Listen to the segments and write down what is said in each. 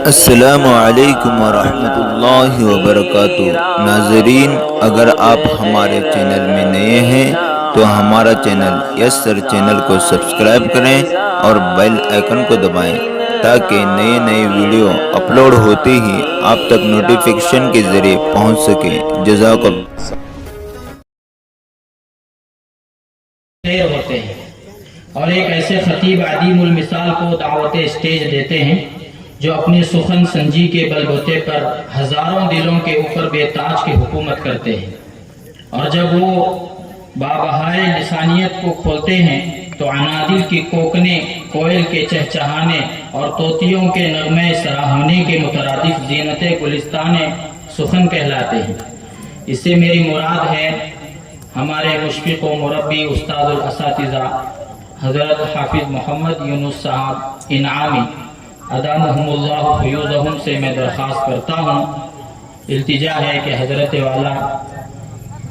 السلام علیکم ورحمۃ اللہ وبرکاتہ۔ ناظرین، اگر آپ ہمارے چینل میں نئے ہیں تو ہمارا چینل یس سر چینل کو سبسکرائب کریں اور بیل آئیکن کو دبائیں تاکہ نئے نئے ویڈیو اپلوڈ ہوتے ہی آپ تک نوٹیفیکیشن کے ذریعے پہنچ سکیں۔ جزاک اللہ۔ ہوتے ہیں اور ایک ایسے خطیب عدیم المثال کو دعوت اسٹیج دیتے ہیں جو اپنی سخن سنجی کے بل بوتے پر ہزاروں دلوں کے اوپر بے تاج کی حکومت کرتے ہیں، اور جب وہ بابہائے لسانیت کو کھولتے ہیں تو عنادل کی کوکنے، کوئل کے چہچہانے اور طوطیوں کے نغمے سراہنے کے مترادف زینت گلستان سخن کہلاتے ہیں۔ اس سے میری مراد ہے ہمارے مشفق و مربی استاد الاساتذہ حضرت حافظ محمد یونس صاحب انعامی ادامہم اللہ فیوزہم سے میں درخواست کرتا ہوں، التجا ہے کہ حضرت والا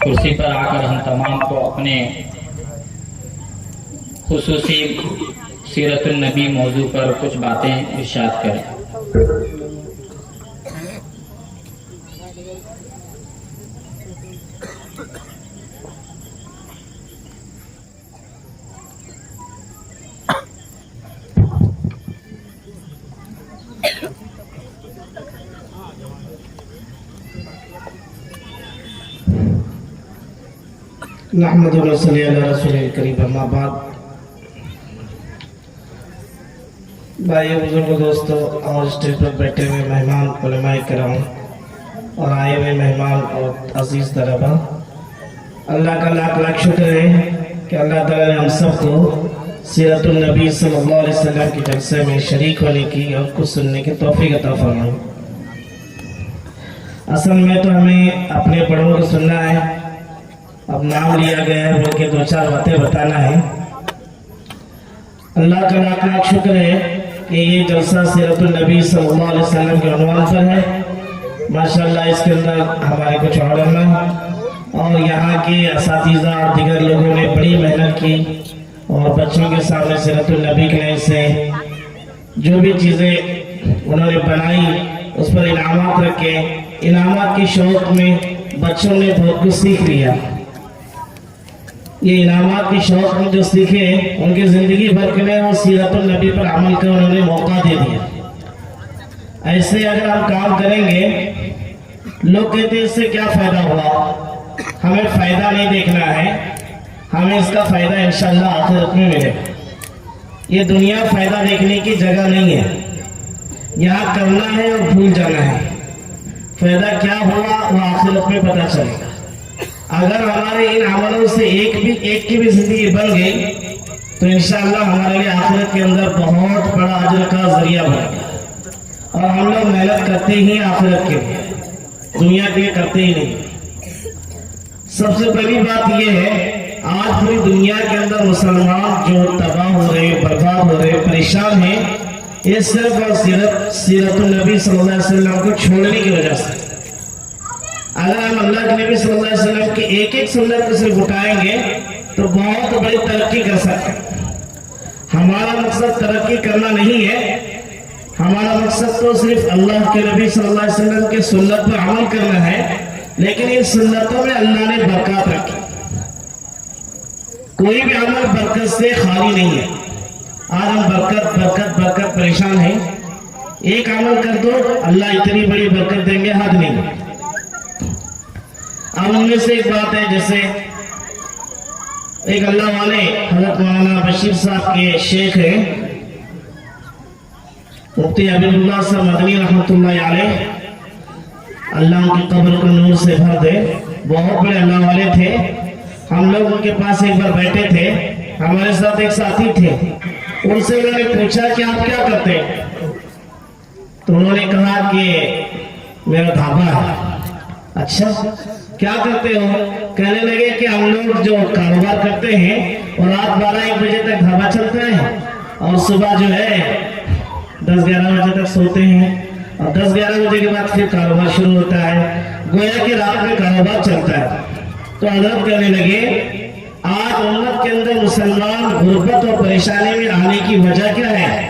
کرسی پر آ کر ہم تمام کو اپنے خصوصی سیرت النبی موضوع پر کچھ باتیں ارشاد کریں۔ نحمد و صلی علی رسول الکریم، اما بعد۔ بھائیو، بزرگوں، دوستو اور اسٹیج پر بیٹھے ہوئے مہمان علماء کرام اور آئے ہوئے مہمان اور عزیز طلباء، اللہ کا لاکھ لاکھ شکر ہے کہ اللہ تعالیٰ نے ہم سب کو سیرت النبی صلی اللہ علیہ وسلم کے جلسے میں شریک ہونے کی اور کچھ سننے کی توفیق عطا فرمائی۔ اصل میں تو ہمیں اپنے بڑوں کو سننا ہے، اب نام لیا گیا ہے بول کے دو چار باتیں بتانا ہے۔ اللہ کا لاکھ لاکھ شکر ہے کہ یہ جلسہ سیرت النبی صلی اللہ علیہ وسلم کے عنوان پر ہے۔ ماشاءاللہ اس کے اندر ہمارے کچھ علماء اور یہاں کے اساتذہ اور دیگر لوگوں نے بڑی محنت کی اور بچوں کے سامنے سیرت النبی کے نام سے جو بھی چیزیں انہوں نے بنائی اس پر انعامات رکھے۔ انعامات کی شوق میں بچوں نے بہت کچھ سیکھ لیا۔ یہ انعامات کی شوق میں جو سیکھے ان کی زندگی بھر کے لیے وہ سیرت النبی پر عمل کا انہوں نے موقع دے دیا۔ ایسے اگر ہم کام کریں گے، لوگ کہتے ہیں اس سے کیا فائدہ ہوا؟ ہمیں فائدہ نہیں دیکھنا ہے، ہمیں اس کا فائدہ انشاءاللہ آخرت میں ملے گا۔ یہ دنیا فائدہ دیکھنے کی جگہ نہیں ہے، یہاں کرنا ہے اور بھول جانا ہے۔ فائدہ کیا ہوا وہ آخرت میں پتہ چلے گا۔ اگر ہمارے ان عملوں سے ایک کی بھی زندگی بن گئی تو انشاءاللہ ہمارے لیے آخرت کے اندر بہت بڑا اجر کا ذریعہ بنے گا۔ اور ہم لوگ محنت کرتے ہی آخرت کے لیے، دنیا کے لیے کرتے ہی نہیں۔ سب سے پہلی بات یہ ہے، آج پوری دنیا کے اندر مسلمان جو تباہ ہو رہے، برباد ہو رہے، پریشان ہیں، یہ صرف اور سیرت النبی صلی اللہ علیہ وسلم کو چھوڑنے کی وجہ سے۔ اگر ہم اللہ کے نبی صلی اللہ علیہ وسلم کی ایک ایک سنت کو صرف اٹھائیں گے تو بہت بڑی ترقی کر سکتے ہیں۔ ہمارا مقصد ترقی کرنا نہیں ہے، ہمارا مقصد تو صرف اللہ کے نبی صلی اللہ علیہ وسلم کے سنت پر عمل کرنا ہے، لیکن ان سنتوں میں اللہ نے برکات رکھی۔ کوئی بھی عمل برکت سے خالی نہیں ہے۔ آج ہم برکت برکت برکت پریشان ہیں۔ ایک عمل کر دو، اللہ اتنی بڑی برکت دیں گے، حد نہیں ہے۔ اب ان میں سے ایک بات ہے، جیسے ایک اللہ والے حضرت مولانا بشیر صاحب کے شیخ ہیں، مفتی حبیب اللہ صاحب مدنی رحمۃ اللہ علیہ، اللہ ان کی قبر کو نور سے بھر دے، بہت بڑے اللہ والے تھے۔ ہم لوگ ان کے پاس ایک بار بیٹھے تھے، ہمارے ساتھ ایک ساتھی تھے، ان سے میں نے پوچھا کہ آپ کیا کرتے ہیں؟ تو انہوں نے کہا کہ میرا ڈھابا ہے۔ اچھا، کیا کرتے ہو؟ کہنے لگے کہ ہم لوگ جو کاروبار کرتے ہیں اور رات 12-1 بجے تک ڈھابا چلتا ہے اور صبح جو ہے 10-11 بجے تک سوتے ہیں، اور 10-11 بجے کے بعد پھر کاروبار شروع ہوتا ہے، گویا کہ رات میں کاروبار چلتا ہے۔ تو حضرت کہنے لگے، آج امت کے اندر مسلمان غربت اور پریشانی میں آنے کی وجہ کیا ہے؟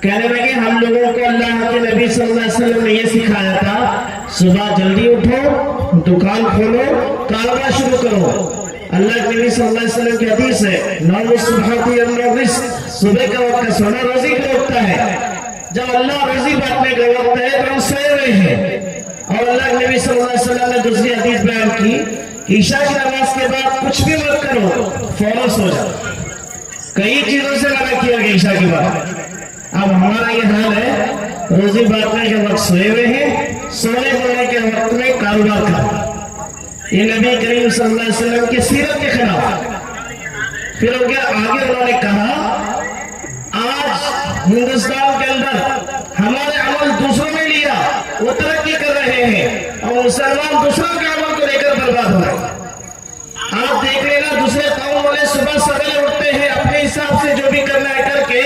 کہنے لگے ہم لوگوں کو اللہ کے نبی صلی اللہ علیہ وسلم نے یہ سکھایا تھا صبح جلدی اٹھو، دکان کھولو، کاروبار شروع کرو۔ اللہ کے نبی صلی اللہ علیہ وسلم کی حدیث ہے نوم الصبح یمنع الرزق، صبح کا وقت کا سونا روزی کا وقت ہے۔ جب اللہ روزی بانٹنے کا وقت ہے تو ہم سوئے ہوئے ہیں۔ اور اللہ کے نبی صلی اللہ علیہ وسلم نے دوسری حدیث بیان کی کہ عشاء کی نماز کے بعد کچھ بھی مت کرو، فوراً سو جاؤ۔ کئی چیزوں سے منع کیا گیا عشاء کے بعد۔ اب ہمارا یہ حال ہے روزی بانٹنے کے وقت سوئے ہوئے ہیں، سونے بولنے کے وقت میں کاروبار کرنا، یہ نبی کریم صلی اللہ علیہ وسلم کی سیرت کے خلاف۔ پھر آگے انہوں نے کہا آج ہندوستان کے اندر ہمارے عمل دوسروں نے لیا، وہ ترقی کر رہے ہیں اور مسلمان دوسروں کے عمل کو لے کر برباد ہو رہے ہیں۔ آپ دیکھ لینا دوسرے قوم والے صبح سویرے اٹھتے ہیں، اپنے حساب سے جو بھی کرنا ہے کر کے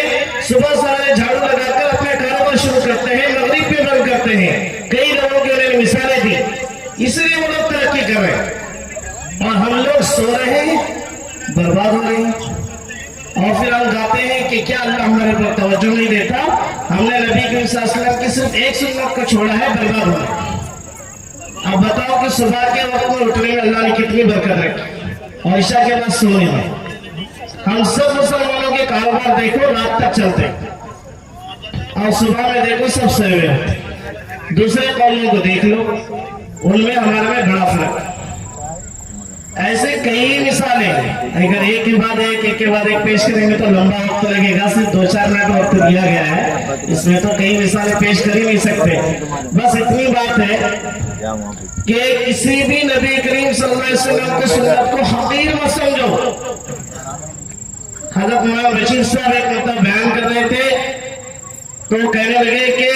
صبح سویرے جھاڑو لگا کر اپنے کاروبار شروع کرتے ہیں، مغرب پہ بند کرتے ہیں۔ کئی لوگوں کی انہوں نے مثالیں دی، اس لیے وہ لوگ ترقی کر رہے ہیں اور ہم لوگ سو رہے ہیں، برباد ہو رہے ہیں۔ اور پھر ہم گاتے ہیں کہ کیا اللہ ہمارے پر توجہ نہیں دیتا، ہم نے نبی کریم صلی اللہ علیہ وسلم کی صرف ایک سنت کو چھوڑا ہے، برباد ہو رہے ہیں۔ اب بتاؤ کہ صبح کے وقت میں اٹھنے میں اللہ نے کتنی برکت رکھی اور عشاء کے بعد سونے میں۔ ہم سب مسلمانوں کے کاروبار دیکھو رات تک چلتے اور صبح میں دیکھو سب سوئے ہوئے ہوتے۔ دوسرے قوموں کو دیکھ لو، ان میں ہمارے میں بڑا فرق ہے۔ ایسے کئی مثالیں ہیں، اگر ایک کے بعد ایک پیش کریں گے تو لمبا وقت لگے گا، صرف 2-4 منٹ وقت دیا گیا ہے، اس میں تو کئی مثالیں پیش کر ہی نہیں سکتے۔ بس اتنی بات ہے کہ کسی بھی نبی کریم صلی اللہ علیہ وسلم کی سنت کو حقیر مت سمجھو۔ حضرت مولانا رشید صاحب ایک مطلب بیان کر رہے تھے تو کہنے لگے کہ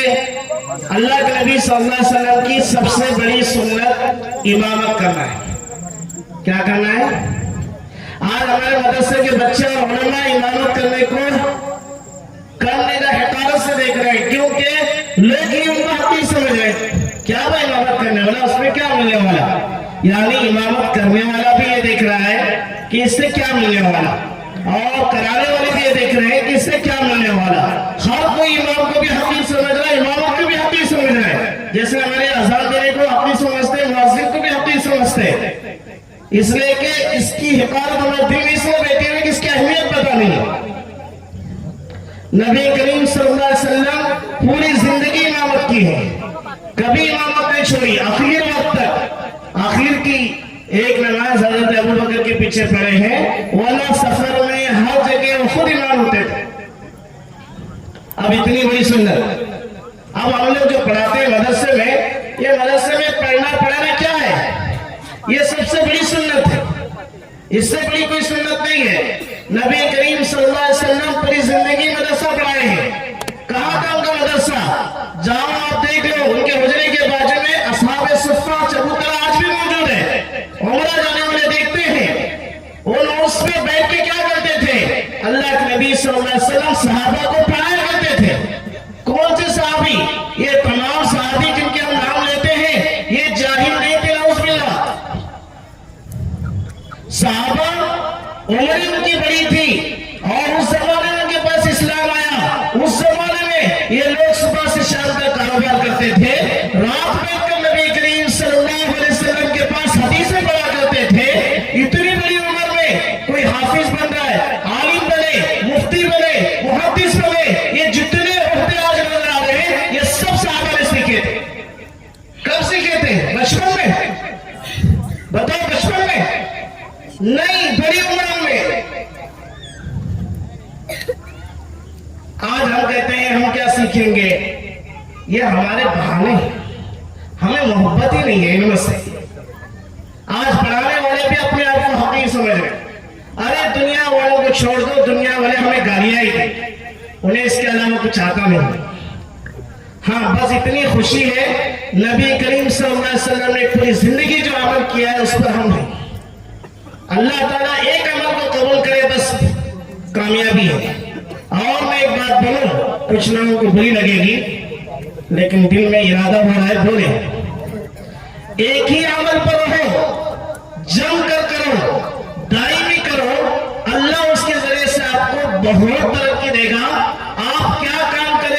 اللہ کے نبی صلی اللہ علیہ وسلم کی سب سے بڑی سنت امامت کرنا ہے۔ کیا کرنا ہے؟ آج ہمارے مدرسے کے بچے اور علماء امامت کرنے کو کرنے کا حقارت سے دیکھ رہے ہیں، کیونکہ لوگ ہی ان کو حقیر سمجھ رہے ہیں۔ کیا وہ امامت کرنے والا، اس میں کیا ملنے والا؟ یعنی امامت کرنے والا بھی یہ دیکھ رہا ہے کہ اس سے کیا ملنے والا، اور کرانے والے بھی یہ دیکھ رہے ہیں کہ اس سے کیا ملنے والا۔ ہر کوئی امام کو بھی حقیر سمجھ رہا ہے، امامت کو بھی حقیر سمجھ رہا ہے، جیسے ہمارے اذان دینے کو حقیر سمجھتے ہیں، مؤذن کو بھی حقیر سمجھتے ہیں، اس لیے کہ اس کی حفاظت ہمیں دل میں اس لیے بیٹھی ہوئی کہ اس کی اہمیت پتہ نہیں ہے۔ نبی کریم صلی اللہ علیہ وسلم پوری زندگی امامت کی ہے، کبھی امامت نہیں چھوڑی، آخر وقت تک۔ آخر کی ایک نماز حضرت ابو بکر کے پیچھے پڑے ہیں، ورنہ سفر میں ہر جگہ وہ خود امام ہوتے تھے۔ اب اتنی بڑی سنت، اب ہم لوگ جو پڑھاتے ہیں مدرسے میں، یہ مدرسے میں پڑھانا کیا ہے؟ یہ سب سے بڑی سنت ہے، اس سے بڑی کوئی سنت نہیں ہے۔ نبی کریم صلی اللہ علیہ وسلم پوری زندگی مدرسہ پڑھائے ہیں۔ کہاں تھا ان کا مدرسہ؟ جاؤ آپ دیکھ لو، ان کے حجرے کے بازو میں اصحاب صفہ چبوترا آج بھی موجود ہے، عمرہ جانے والے دیکھتے ہیں۔ ان اس میں بیٹھ کے کیا کرتے تھے؟ اللہ کے نبی صلی اللہ علیہ وسلم صحابہ کو پڑھایا کرتے تھے۔ کون سے صحابی؟ یہ تمام صحابی جن کے ہم نام لیتے ہیں، یہ جاہل نہیں تھے، نعوذ باللہ۔ صحابہ عمر ان کی بڑی تھی اور اس زمانے میں ان کے پاس اسلام آیا۔ اس زمانے میں یہ لوگ صبح سے شام تک کاروبار کرتے تھے، رات بیٹھ کر نبی کریم صلی اللہ علیہ وسلم کے پاس حدیثیں پڑھا کرتے تھے۔ اتنی بڑی عمر میں کوئی حافظ بن رہا ہے، عالم بنے، مفتی بنے، محدث بنے، یہ جتنے عہدے آج نظر آ رہے ہیں یہ سب صحابہ نے سیکھے تھے۔ کب سیکھے تھے؟ بچپن میں؟ بتاؤ بچپن میں نہیں، بڑی عمر میں۔ آج ہم کہتے ہیں ہم کیا سیکھیں گے، یہ ہمارے بہانے ہیں، ہمیں محبت ہی نہیں ہے ان میں سے۔ آج پڑھانے والے بھی اپنے آپ کو حقیر سمجھ رہے ہیں۔ ارے دنیا والوں کو چھوڑ دو، دنیا والے ہمیں گالیاں ہی دیں، انہیں اس کے علاوہ کچھ آتا نہیں۔ ہاں بس اتنی خوشی ہے نبی کریم صلی اللہ علیہ وسلم نے پوری زندگی جو عمل کیا ہے اس پر ہم ہیں۔ اللہ تعالیٰ ایک عمل کو قبول کرے بس کامیابی ہے۔ اور میں ایک بات بولوں، کچھ لوگوں کو بری لگے گی لیکن دل میں ارادہ ہو رہا ہے بولے، ایک ہی عمل پر رہو، جم کر کرو، دائمی کرو، اللہ اس کے ذریعے سے آپ کو بہت ترقی دے گا۔ آپ کیا کام کریں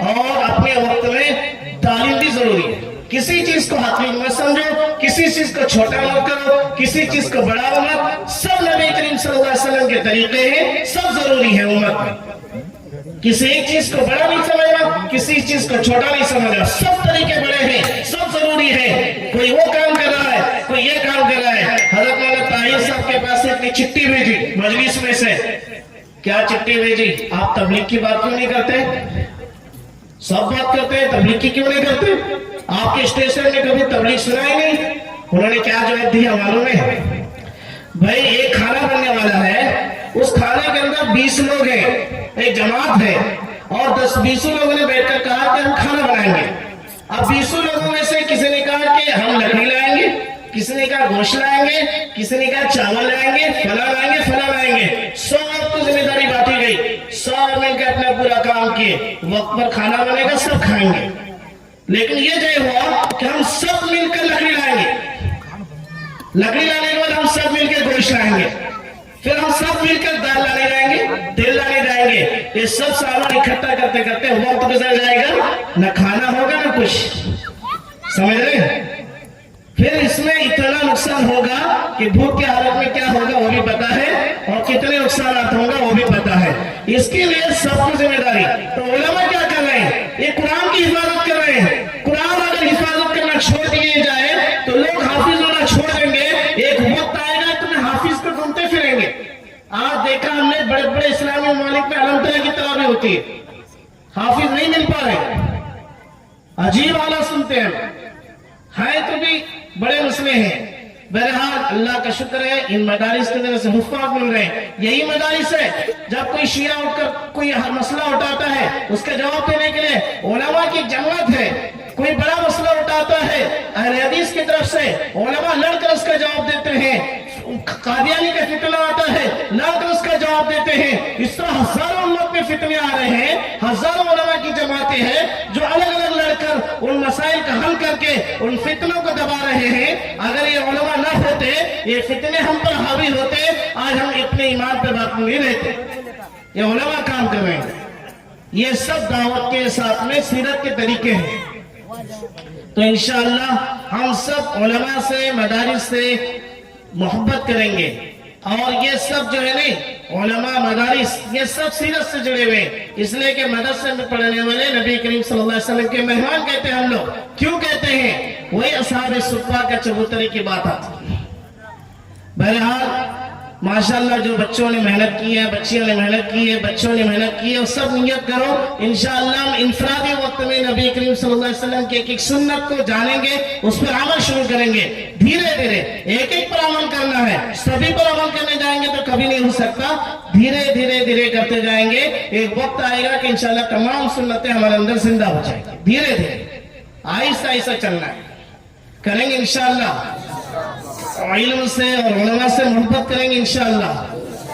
اور اپنے وقت میں تعلیم بھی ضروری ہے. کسی چیز کو حقیر مت سمجھو, کسی چیز کو چھوٹا مت کرو, کسی چیز کو بڑا مت. سب نبی کریم صلی اللہ علیہ وسلم کے طریقے ہیں, سب ضروری ہے امت میں. کسی ایک چیز کو بڑا نہیں سمجھنا, کسی چیز کو چھوٹا نہیں سمجھنا. سب طریقے بڑے ہیں, سب ضروری ہے. کوئی وہ کام کر رہا ہے, کوئی یہ کام کر رہا ہے. حضرت مولانا طاہر صاحب کے پاس اتنی چٹھی بھیجی مجلس میں سے. کیا چٹھی بھیجی؟ آپ تبلیغ کی بات کیوں نہیں کرتے؟ سب بات کرتے ہیں, تبلیغ کی کیوں نہیں کرتے؟ آپ کے اسٹیشن میں کبھی تبلیغ سنا ہی نہیں. انہوں نے کیا جواب دیا معلوم ہے؟ بھائی ایک کھانا بننے والا ہے, اس کھانے کے اندر 20 لوگ ہیں, ایک جماعت ہے, اور 10-20 لوگوں نے بیٹھ کر کہا کہ ہم کھانا بنائیں گے. اب 20 لوگوں میں سے کسی نے کہا کہ ہم لکڑی لائیں گے, کسی نے کہا گوشت لائیں گے, کسی نے کہا چاول لائیں گے, فلاں لائیں گے, فلاں لائیں گے. سب کو ذمہ داری بانٹی گئی, سب مل کے اپنا پورا کام کیے. وقت پر کھانا بنے گا, سب کھائیں گے. لیکن یہ جو ہوا کہ ہم سب مل کر لکڑی لائیں گے, لکڑی لانے کے بعد ہم سب مل کے گوشت لائیں گے, پھر ہم سب مل کر دال لانے جائیں گے, تیل لانے جائیں گے. یہ سب سامان اکٹھا کرتے کرتے وقت گزر جائے گا, نہ کھانا ہوگا نہ کچھ. سمجھ رہے؟ پھر اس میں اتنا نقصان ہوگا کہ بھوک کی حالت میں کیا ہوگا وہ بھی پتا ہے, اور کتنے نقصانات ہوں گا وہ بھی پتا ہے. اس کے لیے سب کو ذمہ داری. تو علماء کیا کر رہے ہیں؟ یہ قرآن کی حفاظت کر رہے ہیں. قرآن اگر حفاظت کرنا چھوڑ دیے جائے تو لوگ حافظ ہونا چھوڑ دیں گے. ایک وقت آئے گا تمہیں حافظ پہ گھومتے پھریں گے. آج دیکھا ہم نے بڑے بڑے اسلامی ممالک میں الحمدللہ کی طرح بھی ہوتی ہے, حافظ نہیں مل پا رہے. عجیب حالات سنتے ہیں. تو بھی بڑے مسئلے ہیں. بہرحال اللہ کا شکر ہے ان مدارس کی طرف سے حفاظ مل رہے ہیں. یہی مدارس ہے جب کوئی شیعہ اٹھ کر کوئی مسئلہ اٹھاتا ہے اس کا جواب دینے کے لیے علماء کی جماعت ہے. کوئی بڑا مسئلہ اٹھاتا ہے اہل حدیث کی طرف سے علماء لڑ کر اس کا جواب دیتے ہیں. قادیانی کا فتنہ آتا ہے, لڑ کر اس کا جواب دیتے ہیں. اس طرح ہزاروں امت میں فتنے آ رہے ہیں, ہزاروں علماء کی جماعتیں ہیں جو الگ الگ لڑ کر ان مسائل کا حل کر کے ان فتنوں کو دبا رہے ہیں. اگر یہ علماء نہ ہوتے, یہ فتنے ہم پر حاوی ہوتے, آج ہم اپنے ایمان پہ باقی نہیں رہتے. یہ علماء کام کر رہے ہیں. یہ سب دعوت کے ساتھ میں سیرت کے طریقے ہیں. تو انشاءاللہ ہم سب علماء سے مدارس سے محبت کریں گے. اور یہ سب جو ہے نہیں علماء مدارس یہ سب سیرت سے جڑے ہوئے, اس لیے کہ مدرسے میں پڑھنے والے نبی کریم صلی اللہ علیہ وسلم کے مہمان کہتے ہیں ہم لوگ. کیوں کہتے ہیں؟ وہی اصحاب صفہ کا چبوتری کی بات آتی. بہرحال ماشاءاللہ جو بچوں نے محنت کی ہے, بچیوں نے محنت کی ہے, بچوں نے محنت کی ہے, سب نیت کرو انشاءاللہ ہم انفرادی وقت میں نبی کریم صلی اللہ علیہ وسلم کی ایک ایک سنت کو جانیں گے, اس پر عمل شروع کریں گے. دھیرے دھیرے ایک ایک پر عمل کرنا ہے. سبھی پر عمل کرنے جائیں گے تو کبھی نہیں ہو سکتا. دھیرے دھیرے دھیرے کرتے جائیں گے. ایک وقت آئے گا کہ انشاءاللہ تمام سنتیں ہمارے اندر زندہ ہو جائیں گی. دھیرے دھیرے آہستہ آہستہ چلنا ہے, کریں گے انشاءاللہ. علم سے اور علماء سے محبت کریں گے انشاءاللہ,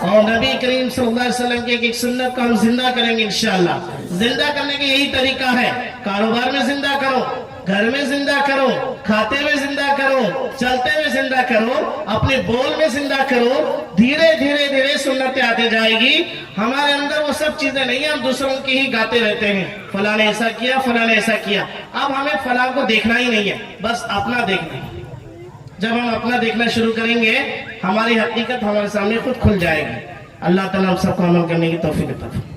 اور نبی کریم صلی اللہ علیہ وسلم کی ایک سنت کو ہم زندہ کریں گے انشاءاللہ. زندہ کرنے کا یہی طریقہ ہے. کاروبار میں زندہ کرو, گھر میں زندہ کرو, کھاتے میں زندہ کرو, چلتے میں زندہ کرو, اپنے بول میں زندہ کرو. دھیرے دھیرے دھیرے سنتیں آتے جائے گی. ہمارے اندر وہ سب چیزیں نہیں ہیں, ہم دوسروں کی ہی گاتے رہتے ہیں, فلاں نے ایسا کیا, فلاں نے ایسا کیا. اب ہمیں فلاں کو دیکھنا ہی نہیں ہے, بس اپنا دیکھنا ہے. جب ہم اپنا دیکھنا شروع کریں گے ہماری حقیقت ہمارے سامنے خود کھل جائے گی. اللہ تعالیٰ ہم سب کو عمل کرنے کی توفیق عطا فرمائے.